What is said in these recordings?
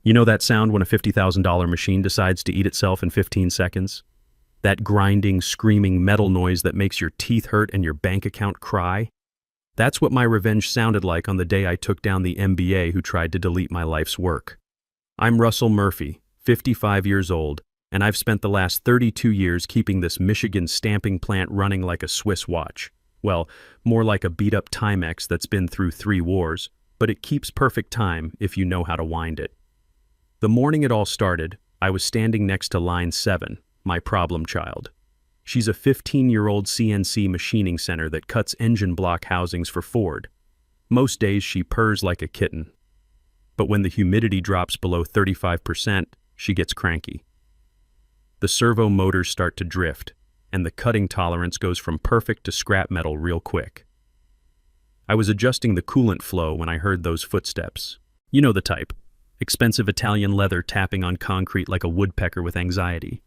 You know that sound when a $50,000 machine decides to eat itself in 15 seconds? That grinding, screaming metal noise that makes your teeth hurt and your bank account cry? That's what my revenge sounded like on the day I took down the MBA who tried to delete my life's work. I'm Russell Murphy, 55 years old, and I've spent the last 32 years keeping this Michigan stamping plant running like a Swiss watch. Well, more like a beat-up Timex that's been through 3 wars, but it keeps perfect time if you know how to wind it. The morning it all started, I was standing next to Line 7, my problem child. She's a 15-year-old CNC machining center that cuts engine block housings for Ford. Most days she purrs like a kitten. But when the humidity drops below 35%, she gets cranky. The servo motors start to drift, and the cutting tolerance goes from perfect to scrap metal real quick. I was adjusting the coolant flow when I heard those footsteps. You know the type. Expensive Italian leather tapping on concrete like a woodpecker with anxiety.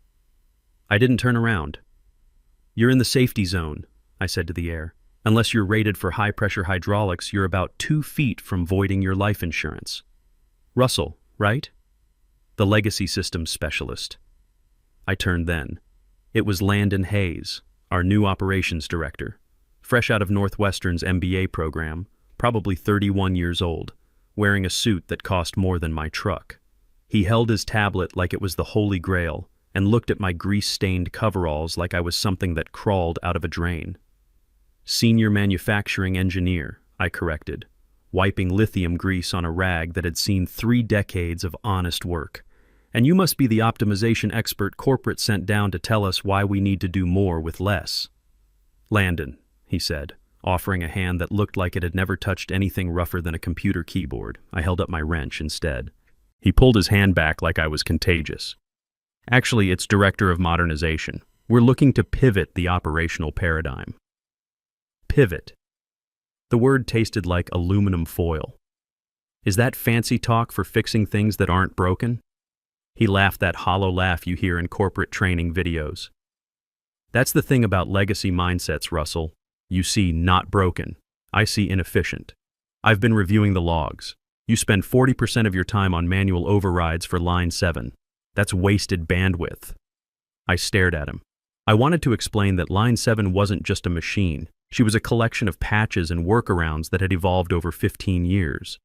I didn't turn around. "You're in the safety zone," I said to the air. "Unless you're rated for high-pressure hydraulics, you're about 2 feet from voiding your life insurance." "Russell, right?" "The legacy systems specialist." I turned then. It was Landon Hayes, our new operations director, fresh out of Northwestern's MBA program, probably 31 years old, wearing a suit that cost more than my truck. He held his tablet like it was the Holy Grail and looked at my grease-stained coveralls like I was something that crawled out of a drain. "Senior manufacturing engineer," I corrected, wiping lithium grease on a rag that had seen 3 decades of honest work. "And you must be the optimization expert corporate sent down to tell us why we need to do more with less." "Landon," he said, offering a hand that looked like it had never touched anything rougher than a computer keyboard. I held up my wrench instead. He pulled his hand back like I was contagious. "Actually, it's Director of Modernization. We're looking to pivot the operational paradigm." Pivot. The word tasted like aluminum foil. "Is that fancy talk for fixing things that aren't broken?" He laughed that hollow laugh you hear in corporate training videos. "That's the thing about legacy mindsets, Russell. You see not broken. I see inefficient. I've been reviewing the logs. You spend 40% of your time on manual overrides for Line 7. That's wasted bandwidth." I stared at him. I wanted to explain that Line 7 wasn't just a machine. She was a collection of patches and workarounds that had evolved over 15 years.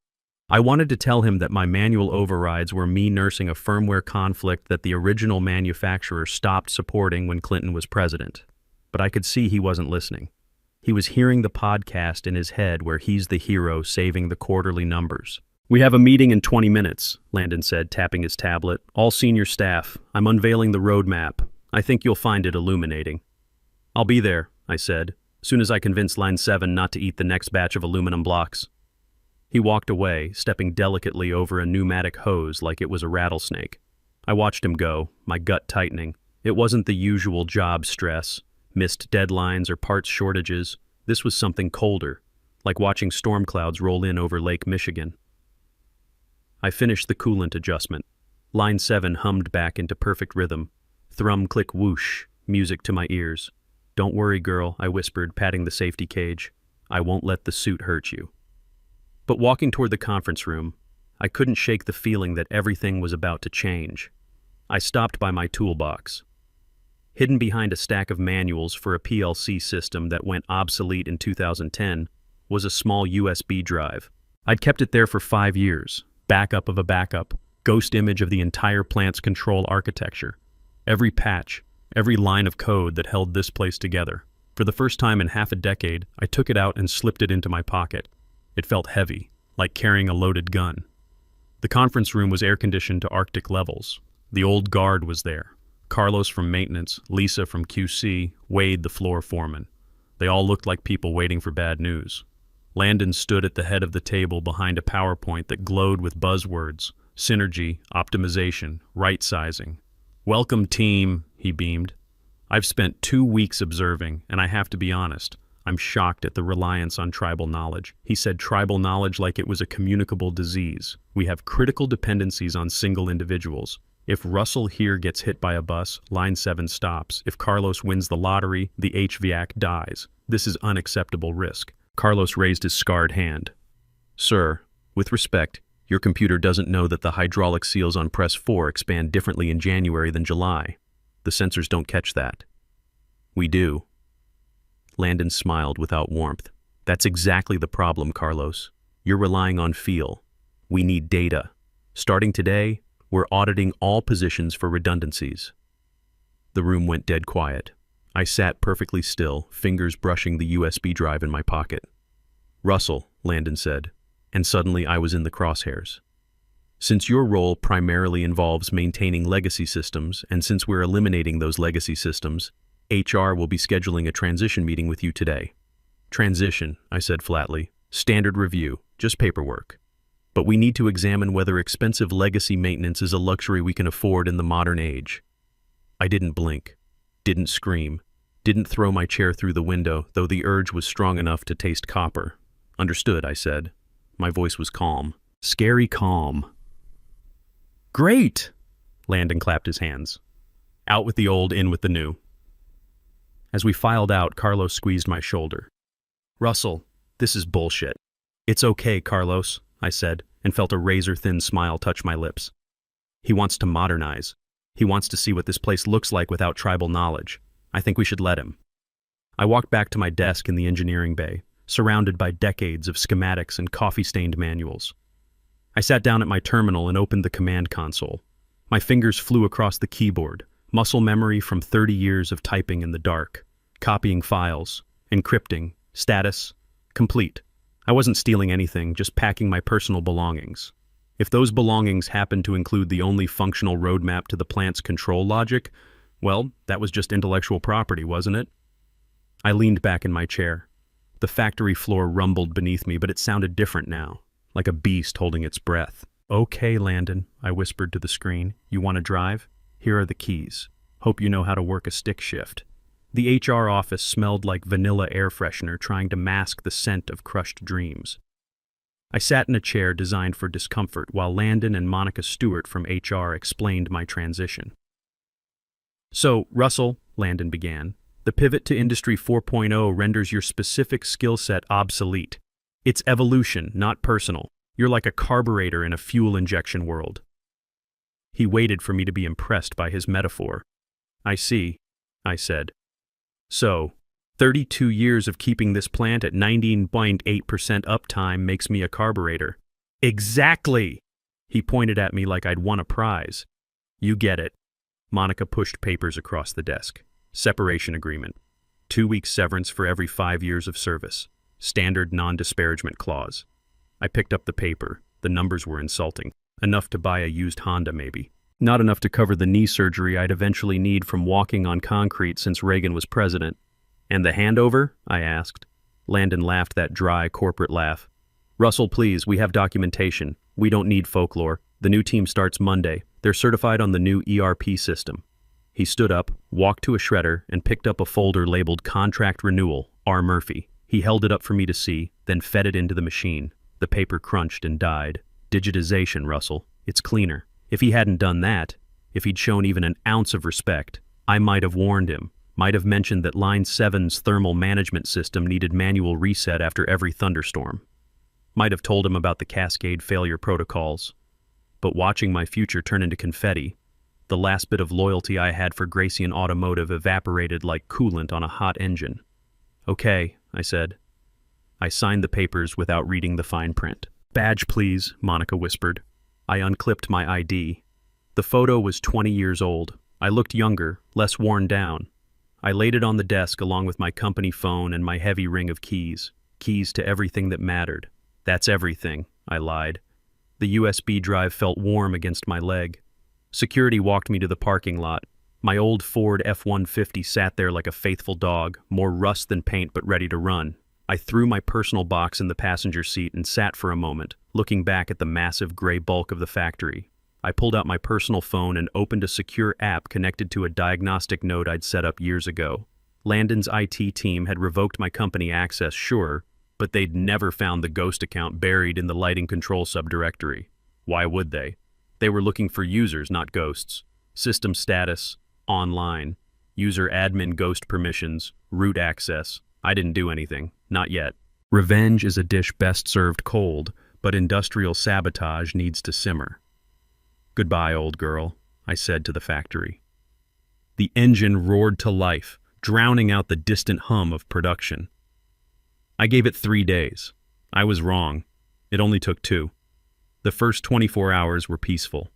I wanted to tell him that my manual overrides were me nursing a firmware conflict that the original manufacturer stopped supporting when Clinton was president. But I could see he wasn't listening. He was hearing the podcast in his head where he's the hero saving the quarterly numbers. "We have a meeting in 20 minutes, Landon said, tapping his tablet. "All senior staff. I'm unveiling the roadmap. I think you'll find it illuminating." "I'll be there," I said, soon as I convinced Line 7 not to eat the next batch of aluminum blocks. He walked away, stepping delicately over a pneumatic hose like it was a rattlesnake. I watched him go, my gut tightening. It wasn't the usual job stress, missed deadlines or parts shortages. This was something colder, like watching storm clouds roll in over Lake Michigan. I finished the coolant adjustment. Line 7 hummed back into perfect rhythm. Thrum, click, whoosh, music to my ears. "Don't worry, girl," I whispered, patting the safety cage. "I won't let the suit hurt you." But walking toward the conference room, I couldn't shake the feeling that everything was about to change. I stopped by my toolbox. Hidden behind a stack of manuals for a PLC system that went obsolete in 2010 was a small USB drive. I'd kept it there for 5 years, backup of a backup, ghost image of the entire plant's control architecture. Every patch, every line of code that held this place together. For the first time in half a decade, I took it out and slipped it into my pocket. It felt heavy, like carrying a loaded gun. The conference room was air-conditioned to Arctic levels. The old guard was there. Carlos from maintenance, Lisa from QC, Wade the floor foreman. They all looked like people waiting for bad news. Landon stood at the head of the table behind a PowerPoint that glowed with buzzwords: synergy, optimization, right-sizing. "Welcome, team," he beamed. "I've spent 2 weeks observing, and I have to be honest, I'm shocked at the reliance on tribal knowledge." He said tribal knowledge like it was a communicable disease. "We have critical dependencies on single individuals. If Russell here gets hit by a bus, Line 7 stops. If Carlos wins the lottery, the HVAC dies. This is unacceptable risk." Carlos raised his scarred hand. "Sir, with respect, Your computer doesn't know that the hydraulic seals on press 4 expand differently in January than July. The sensors don't catch that. We do. Landon smiled without warmth. That's exactly the problem, Carlos. You're relying on feel. We need data. Starting today, we're auditing all positions for redundancies. The room went dead quiet. I sat perfectly still, fingers brushing the USB drive in my pocket. Russell, Landon said, and suddenly I was in the crosshairs. Since your role primarily involves maintaining legacy systems, and since we're eliminating those legacy systems, HR will be scheduling a transition meeting with you today. Transition, I said flatly. Standard review, just paperwork. But we need to examine whether expensive legacy maintenance is a luxury we can afford in the modern age. I didn't blink, didn't scream, didn't throw my chair through the window, though the urge was strong enough to taste copper. Understood, I said. My voice was calm. Scary calm. Great! Landon clapped his hands. Out with the old, in with the new. As we filed out, Carlos squeezed my shoulder. Russell, this is bullshit. It's okay, Carlos, I said, and felt a razor-thin smile touch my lips. He wants to modernize. He wants to see what this place looks like without tribal knowledge. I think we should let him. I walked back to my desk in the engineering bay, surrounded by decades of schematics and coffee-stained manuals. I sat down at my terminal and opened the command console. My fingers flew across the keyboard, muscle memory from 30 years of typing in the dark, copying files, encrypting, status, complete. I wasn't stealing anything, just packing my personal belongings. If those belongings happened to include the only functional roadmap to the plant's control logic, well, that was just intellectual property, wasn't it? I leaned back in my chair. The factory floor rumbled beneath me, but it sounded different now, like a beast holding its breath. Okay, Landon, I whispered to the screen. You want to drive? Here are the keys. Hope you know how to work a stick shift. The HR office smelled like vanilla air freshener trying to mask the scent of crushed dreams. I sat in a chair designed for discomfort while Landon and Monica Stewart from HR explained my transition. So, Russell, Landon began, the pivot to Industry 4.0 renders your specific skill set obsolete. It's evolution, not personal. You're like a carburetor in a fuel injection world. He waited for me to be impressed by his metaphor. I see, I said. So, 32 years of keeping this plant at 19.8% uptime makes me a carburetor. Exactly! He pointed at me like I'd won a prize. You get it. Monica pushed papers across the desk. Separation agreement. 2 weeks severance for every 5 years of service. Standard non-disparagement clause. I picked up the paper. The numbers were insulting. Enough to buy a used Honda, maybe. Not enough to cover the knee surgery I'd eventually need from walking on concrete since Reagan was president. And the handover? I asked. Landon laughed that dry corporate laugh. Russell, please, we have documentation. We don't need folklore. The new team starts Monday. They're certified on the new ERP system. He stood up, walked to a shredder, and picked up a folder labeled Contract Renewal, R. Murphy. He held it up for me to see, then fed it into the machine. The paper crunched and died. Digitization, Russell. It's cleaner. If he hadn't done that, if he'd shown even an ounce of respect, I might have warned him, might have mentioned that Line 7's thermal management system needed manual reset after every thunderstorm. Might have told him about the cascade failure protocols. But watching my future turn into confetti, the last bit of loyalty I had for Gracian Automotive evaporated like coolant on a hot engine. Okay, I said. I signed the papers without reading the fine print. Badge, please, Monica whispered. I unclipped my ID. The photo was 20 years old. I looked younger, less worn down. I laid it on the desk along with my company phone and my heavy ring of keys. Keys to everything that mattered. That's everything, I lied. The USB drive felt warm against my leg. Security walked me to the parking lot. My old Ford F-150 sat there like a faithful dog, more rust than paint but ready to run. I threw my personal box in the passenger seat and sat for a moment, looking back at the massive gray bulk of the factory. I pulled out my personal phone and opened a secure app connected to a diagnostic node I'd set up years ago. Landon's IT team had revoked my company access, sure, but they'd never found the ghost account buried in the lighting control subdirectory. Why would they? They were looking for users, not ghosts. System status, online. User admin ghost permissions, root access. I didn't do anything. Not yet. Revenge is a dish best served cold, but industrial sabotage needs to simmer. "Goodbye, old girl," I said to the factory. The engine roared to life, drowning out the distant hum of production. I gave it 3 days. I was wrong. It only took 2. The first 24 hours were peaceful.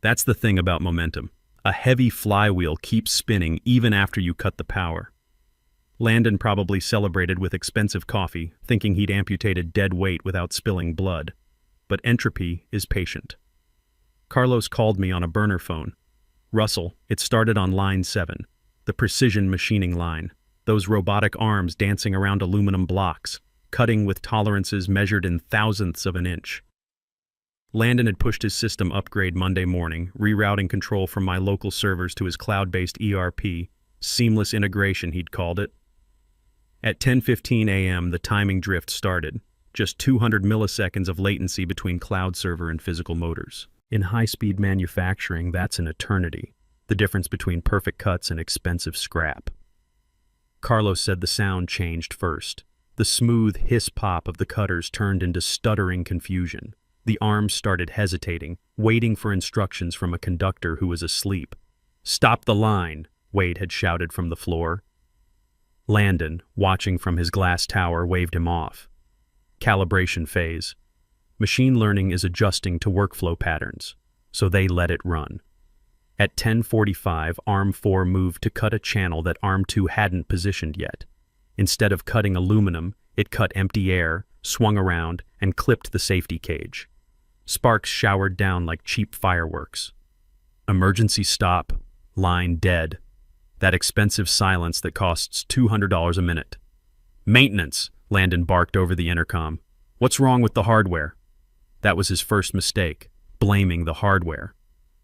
That's the thing about momentum. A heavy flywheel keeps spinning even after you cut the power. Landon probably celebrated with expensive coffee, thinking he'd amputated dead weight without spilling blood. But entropy is patient. Carlos called me on a burner phone. "Russell, it started on line 7, the precision machining line. Those robotic arms dancing around aluminum blocks, cutting with tolerances measured in thousandths of an inch." Landon had pushed his system upgrade Monday morning, rerouting control from my local servers to his cloud-based ERP, seamless integration he'd called it. At 10:15 a.m., the timing drift started, just 200 milliseconds of latency between cloud server and physical motors. In high-speed manufacturing, that's an eternity, the difference between perfect cuts and expensive scrap. Carlos said the sound changed first. The smooth hiss-pop of the cutters turned into stuttering confusion. The arms started hesitating, waiting for instructions from a conductor who was asleep. "Stop the line," Wade had shouted from the floor. Landon, watching from his glass tower, waved him off. Calibration phase. Machine learning is adjusting to workflow patterns, so they let it run. At 10:45, Arm 4 moved to cut a channel that Arm 2 hadn't positioned yet. Instead of cutting aluminum, it cut empty air, swung around, and clipped the safety cage. Sparks showered down like cheap fireworks. Emergency stop. Line dead. That expensive silence that costs $200 a minute. "Maintenance," Landon barked over the intercom. "What's wrong with the hardware?" That was his first mistake, blaming the hardware.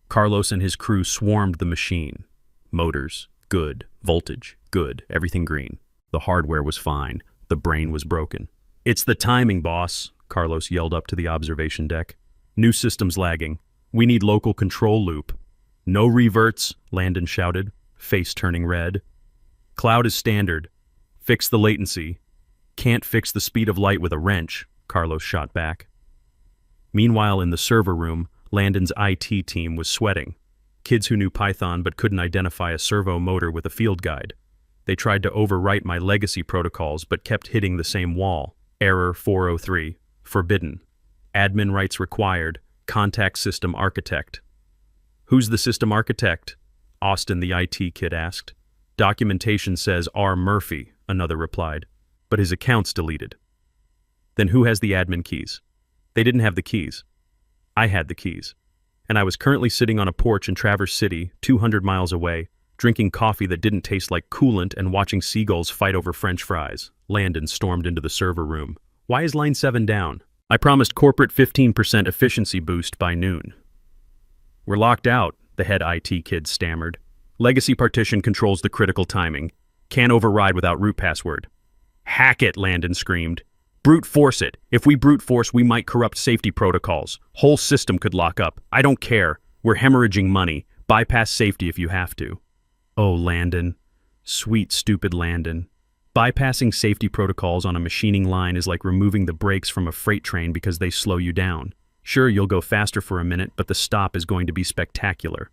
Carlos and his crew swarmed the machine. Motors, good. Voltage, good. Everything green. The hardware was fine. The brain was broken. "It's the timing, boss," Carlos yelled up to the observation deck. "New system's lagging. We need local control loop." "No reverts," Landon shouted, face turning red. "Cloud is standard. Fix the latency." "Can't fix the speed of light with a wrench," Carlos shot back. Meanwhile, in the server room, Landon's IT team was sweating. Kids who knew Python but couldn't identify a servo motor with a field guide. They tried to overwrite my legacy protocols but kept hitting the same wall. Error 403. Forbidden. Admin rights required. Contact system architect. "Who's the system architect?" Austin, the IT kid, asked. "Documentation says R. Murphy," another replied, "but his account's deleted." "Then who has the admin keys?" They didn't have the keys. I had the keys. And I was currently sitting on a porch in Traverse City, 200 miles away, drinking coffee that didn't taste like coolant and watching seagulls fight over French fries. Landon stormed into the server room. "Why is line 7 down? I promised corporate 15% efficiency boost by noon." "We're locked out," the head IT kid stammered. "Legacy partition controls the critical timing. Can't override without root password." "Hack it," Landon screamed. "Brute force it. If we brute force, we might corrupt safety protocols. Whole system could lock up. I don't care. We're hemorrhaging money. Bypass safety if you have to." Oh, Landon. Sweet, stupid Landon. Bypassing safety protocols on a machining line is like removing the brakes from a freight train because they slow you down. Sure, you'll go faster for a minute, but the stop is going to be spectacular.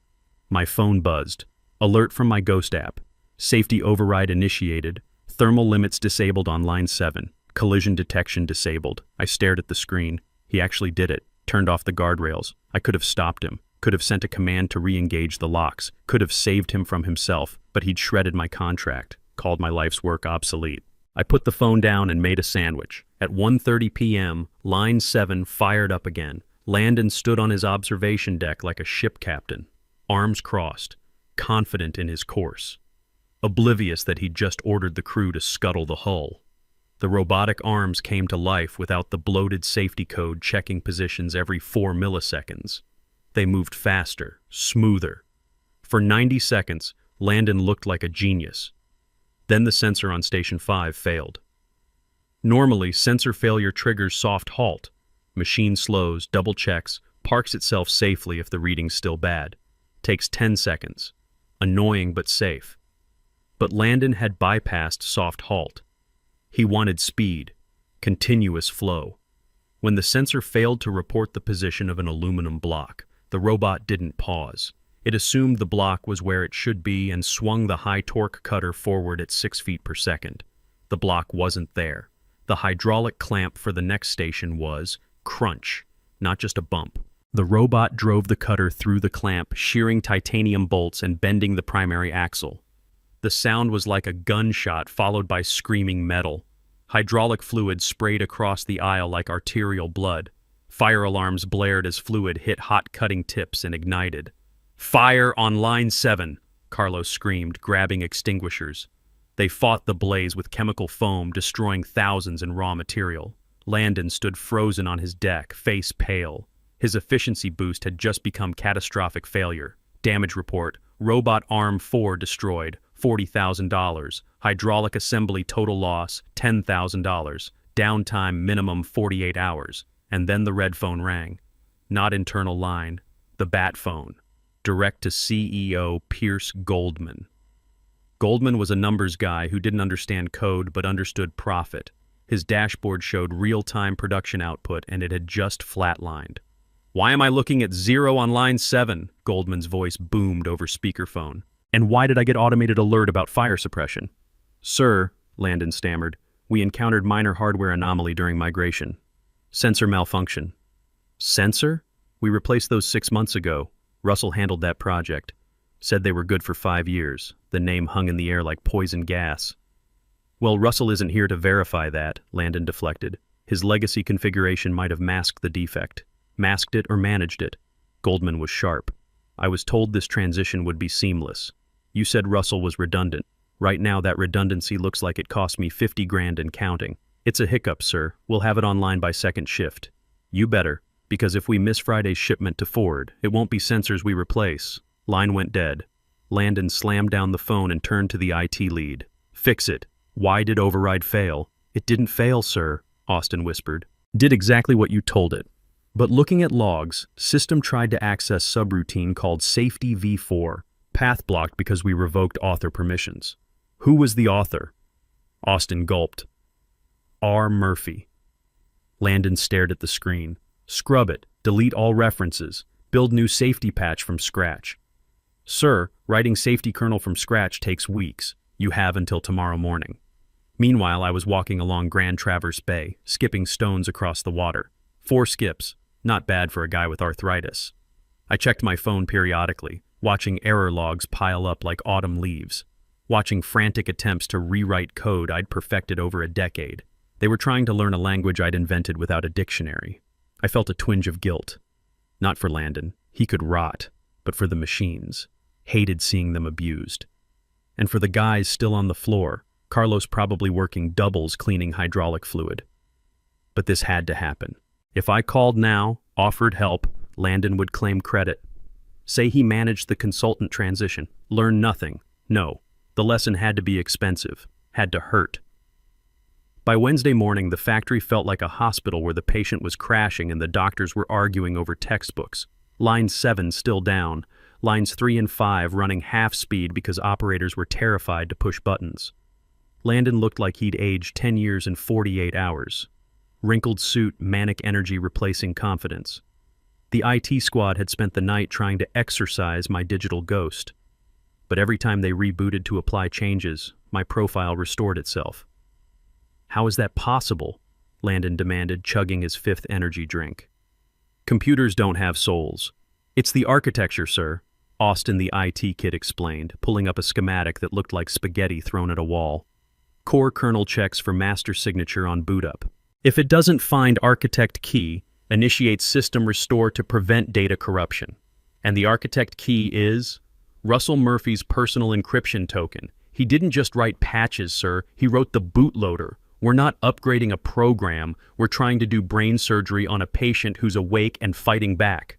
My phone buzzed. Alert from my Ghost app. Safety override initiated. Thermal limits disabled on line 7. Collision detection disabled. I stared at the screen. He actually did it. Turned off the guardrails. I could have stopped him. Could have sent a command to re-engage the locks. Could have saved him from himself, but he'd shredded my contract. Called my life's work obsolete. I put the phone down and made a sandwich. At 1:30 p.m., line 7 fired up again. Landon stood on his observation deck like a ship captain. Arms crossed. Confident in his course. Oblivious that he'd just ordered the crew to scuttle the hull. The robotic arms came to life without the bloated safety code checking positions every 4 milliseconds. They moved faster, smoother. For 90 seconds, Landon looked like a genius. Then the sensor on Station 5 failed. Normally, sensor failure triggers soft halt. Machine slows, double checks, parks itself safely if the reading's still bad. Takes 10 seconds. Annoying but safe. But Landon had bypassed soft halt. He wanted speed, continuous flow. When the sensor failed to report the position of an aluminum block, the robot didn't pause. It assumed the block was where it should be and swung the high-torque cutter forward at 6 feet per second. The block wasn't there. The hydraulic clamp for the next station was crunch, not just a bump. The robot drove the cutter through the clamp, shearing titanium bolts and bending the primary axle. The sound was like a gunshot followed by screaming metal. Hydraulic fluid sprayed across the aisle like arterial blood. Fire alarms blared as fluid hit hot cutting tips and ignited. "Fire on line 7!" Carlos screamed, grabbing extinguishers. They fought the blaze with chemical foam, destroying thousands in raw material. Landon stood frozen on his deck, face pale. His efficiency boost had just become catastrophic failure. Damage report: robot arm 4 destroyed, $40,000. Hydraulic assembly total loss, $10,000. Downtime minimum 48 hours. And then the red phone rang. Not internal line, the bat phone. Direct to CEO Pierce Goldman. Goldman was a numbers guy who didn't understand code but understood profit. His dashboard showed real-time production output and it had just flatlined. "Why am I looking at 0 on line 7? Goldman's voice boomed over speakerphone. "And why did I get automated alert about fire suppression?" "Sir," Landon stammered, "we encountered minor hardware anomaly during migration. Sensor malfunction." "Sensor? We replaced those 6 months ago. Russell handled that project. Said they were good for 5 years. The name hung in the air like poison gas." "Well, Russell isn't here to verify that," Landon deflected. "His legacy configuration might have masked the defect. Masked it or managed it." Goldman was sharp. "I was told this transition would be seamless. You said Russell was redundant. Right now that redundancy looks like it cost me 50 grand and counting. It's a hiccup, sir. We'll have it online by second shift." "You better, because if we miss Friday's shipment to Ford, it won't be sensors we replace." Line went dead. Landon slammed down the phone and turned to the IT lead. "Fix it. Why did override fail?" "It didn't fail, sir," Austin whispered. "Did exactly what you told it. But looking at logs, system tried to access subroutine called Safety V4, path blocked because we revoked author permissions." "Who was the author?" Austin gulped. R. Murphy. Landon stared at the screen. "Scrub it, delete all references, build new safety patch from scratch." "Sir, writing safety kernel from scratch takes weeks. You have until tomorrow morning." Meanwhile, I was walking along Grand Traverse Bay, skipping stones across the water. 4 skips, not bad for a guy with arthritis. I checked my phone periodically, watching error logs pile up like autumn leaves, watching frantic attempts to rewrite code I'd perfected over a decade. They were trying to learn a language I'd invented without a dictionary. I felt a twinge of guilt. Not for Landon, he could rot, but for the machines. Hated seeing them abused. And for the guys still on the floor, Carlos probably working doubles cleaning hydraulic fluid. But this had to happen. If I called now, offered help, Landon would claim credit. Say he managed the consultant transition. Learn nothing. No. The lesson had to be expensive. Had to hurt. By Wednesday morning, the factory felt like a hospital where the patient was crashing and the doctors were arguing over textbooks. Line 7 still down. Lines 3 and 5 running half speed because operators were terrified to push buttons. Landon looked like he'd aged 10 years in 48 hours. Wrinkled suit, manic energy replacing confidence. The IT squad had spent the night trying to exorcise my digital ghost. But every time they rebooted to apply changes, my profile restored itself. "How is that possible?" Landon demanded, chugging his 5th energy drink. "Computers don't have souls. It's the architecture, sir," Austin the IT kid explained, pulling up a schematic that looked like spaghetti thrown at a wall. "Core kernel checks for master signature on boot up. If it doesn't find architect key, initiate system restore to prevent data corruption. And the architect key is Russell Murphy's personal encryption token. He didn't just write patches, sir. He wrote the bootloader. We're not upgrading a program. We're trying to do brain surgery on a patient who's awake and fighting back."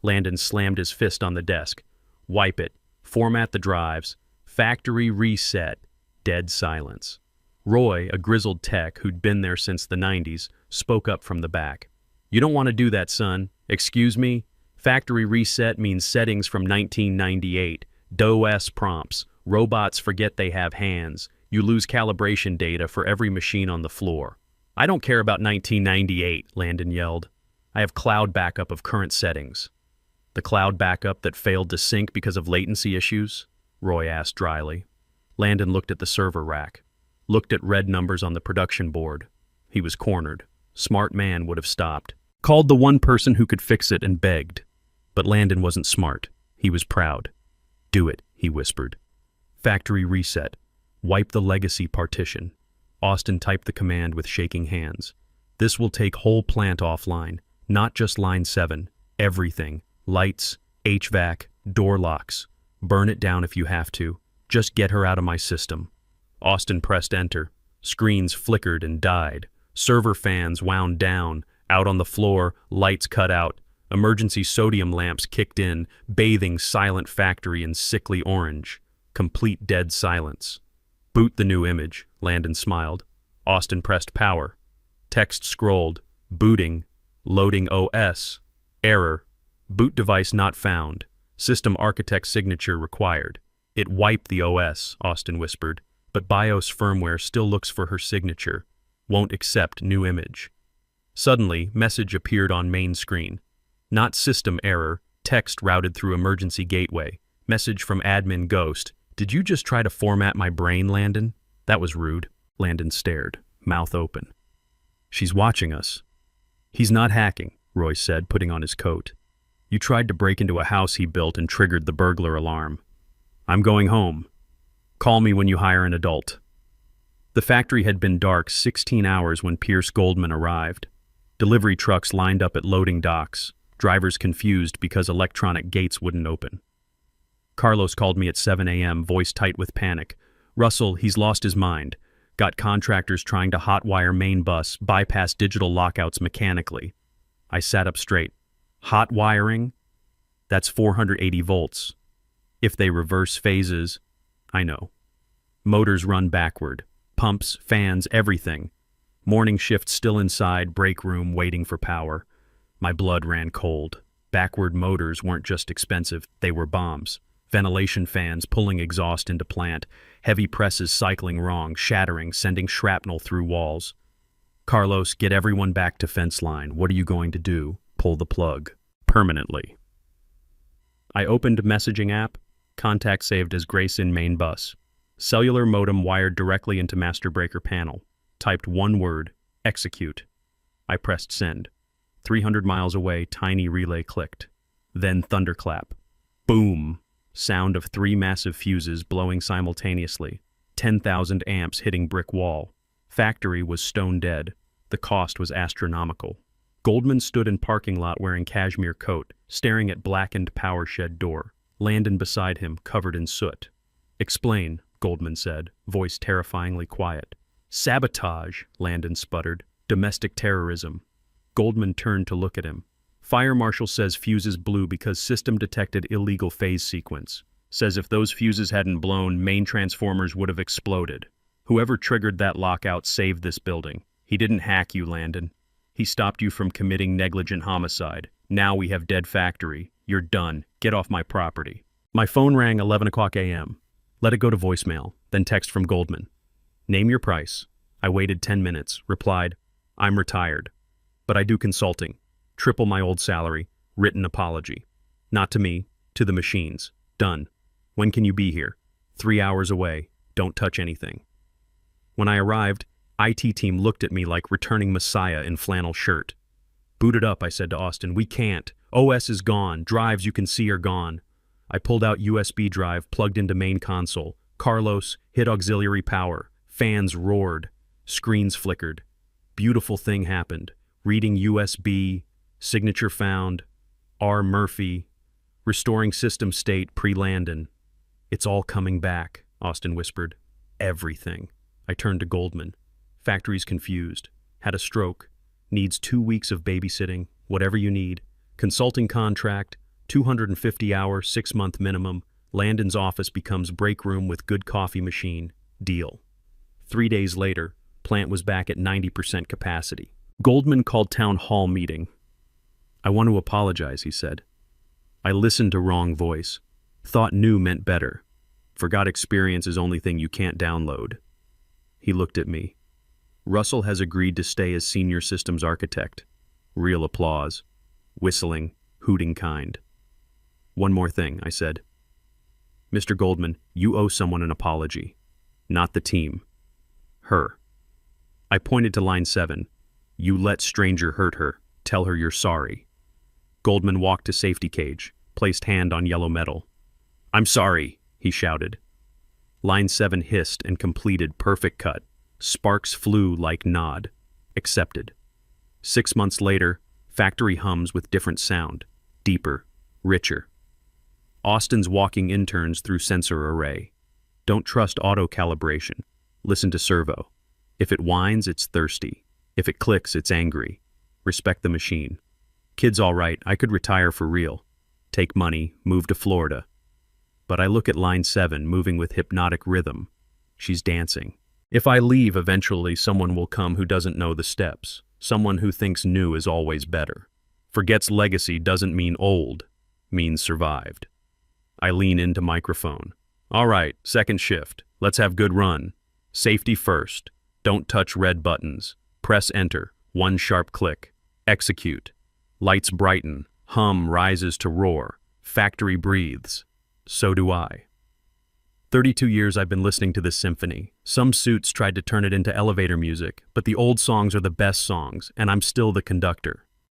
Landon slammed his fist on the desk. "Wipe it. Format the drives. Factory reset." Dead silence. Roy, a grizzled tech who'd been there since the 90s, spoke up from the back. "You don't want to do that, son. Excuse me? Factory reset means settings from 1998. DOS prompts. Robots forget they have hands. You lose calibration data for every machine on the floor." I don't care about 1998, Landon yelled. I have cloud backup of current settings. The cloud backup that failed to sync because of latency issues? Roy asked dryly. Landon looked at the server rack, looked at red numbers on the production board. He was cornered. Smart man would have stopped. Called the one person who could fix it and begged. But Landon wasn't smart. He was proud. Do it, he whispered. Factory reset. Wipe the legacy partition. Austin typed the command with shaking hands. This will take whole plant offline, not just line 7. Everything. Lights, HVAC, door locks. Burn it down if you have to. Just get her out of my system. Austin pressed enter. Screens flickered and died. Server fans wound down. Out on the floor, lights cut out. Emergency sodium lamps kicked in, bathing silent factory in sickly orange. Complete dead silence. Boot the new image, Landon smiled. Austin pressed power. Text scrolled. Booting. Loading OS. Error. Boot device not found. System architect signature required. It wiped the OS, Austin whispered, but BIOS firmware still looks for her signature. Won't accept new image. Suddenly, message appeared on main screen. Not system error, text routed through emergency gateway. Message from admin Ghost. Did you just try to format my brain, Landon? That was rude. Landon stared, mouth open. She's watching us. He's not hacking, Roy said, putting on his coat. You tried to break into a house he built and triggered the burglar alarm. I'm going home. Call me when you hire an adult. The factory had been dark 16 hours when Pierce Goldman arrived. Delivery trucks lined up at loading docks, drivers confused because electronic gates wouldn't open. Carlos called me at 7 a.m., voice tight with panic. Russell, he's lost his mind. Got contractors trying to hotwire main bus, bypass digital lockouts mechanically. I sat up straight. Hot wiring? That's 480 volts. If they reverse phases, I know. Motors run backward. Pumps, fans, everything. Morning shift still inside, break room waiting for power. My blood ran cold. Backward motors weren't just expensive, they were bombs. Ventilation fans pulling exhaust into plant. Heavy presses cycling wrong, shattering, sending shrapnel through walls. Carlos, get everyone back to fence line. What are you going to do? Pull the plug. Permanently. I opened messaging app. Contact saved as Grace in main bus. Cellular modem wired directly into master breaker panel. Typed one word, execute. I pressed send. 300 miles away, tiny relay clicked. Then thunderclap. Boom! Sound of 3 massive fuses blowing simultaneously. 10,000 amps hitting brick wall. Factory was stone dead. The cost was astronomical. Goldman stood in parking lot wearing cashmere coat, staring at blackened power shed door. Landon beside him, covered in soot. Explain, Goldman said, voice terrifyingly quiet. Sabotage, Landon sputtered. Domestic terrorism. Goldman turned to look at him. Fire marshal says fuses blew because system detected illegal phase sequence. Says if those fuses hadn't blown, main transformers would have exploded. Whoever triggered that lockout saved this building. He didn't hack you, Landon. He stopped you from committing negligent homicide. Now we have dead factory. You're done. Get off my property. My phone rang 11 o'clock a.m. Let it go to voicemail, then text from Goldman. Name your price. I waited 10 minutes, replied, I'm retired. But I do consulting. Triple my old salary. Written apology. Not to me, to the machines. Done. When can you be here? 3 hours away. Don't touch anything. When I arrived, IT team looked at me like returning Messiah in flannel shirt. Boot it up, I said to Austin. We can't. OS is gone. Drives you can see are gone. I pulled out USB drive, plugged into main console. Carlos hit auxiliary power. Fans roared. Screens flickered. Beautiful thing happened. Reading USB. Signature found. R. Murphy. Restoring system state pre-Landon. It's all coming back, Austin whispered. Everything. I turned to Goldman. Factory's confused. Had a stroke. Needs 2 weeks of babysitting. Whatever you need. Consulting contract. 250-hour, 6-month minimum. Landon's office becomes break room with good coffee machine. Deal. 3 days later, plant was back at 90% capacity. Goldman called town hall meeting. I want to apologize, he said. I listened to wrong voice. Thought new meant better. Forgot experience is only thing you can't download. He looked at me. Russell has agreed to stay as senior systems architect. Real applause. Whistling, hooting kind. One more thing, I said. Mr. Goldman, you owe someone an apology. Not the team. Her. I pointed to line 7. You let stranger hurt her. Tell her you're sorry. Goldman walked to safety cage, placed hand on yellow metal. I'm sorry, he shouted. Line 7 hissed and completed perfect cut. Sparks flew like nod. Accepted. 6 months later, factory hums with different sound. Deeper. Richer. Austin's walking interns through sensor array. Don't trust auto calibration. Listen to servo. If it whines, it's thirsty. If it clicks, it's angry. Respect the machine. Kid's all right, I could retire for real. Take money, move to Florida. But I look at line 7 moving with hypnotic rhythm. She's dancing. If I leave, eventually someone will come who doesn't know the steps. Someone who thinks new is always better. Forgets legacy doesn't mean old, means survived. I lean into microphone. All right, second shift. Let's have good run. Safety first. Don't touch red buttons. Press enter. One sharp click. Execute. Lights brighten. Hum rises to roar. Factory breathes. So do I. 32 years I've been listening to this symphony. Some suits tried to turn it into elevator music, but the old songs are the best songs, and I'm still the conductor.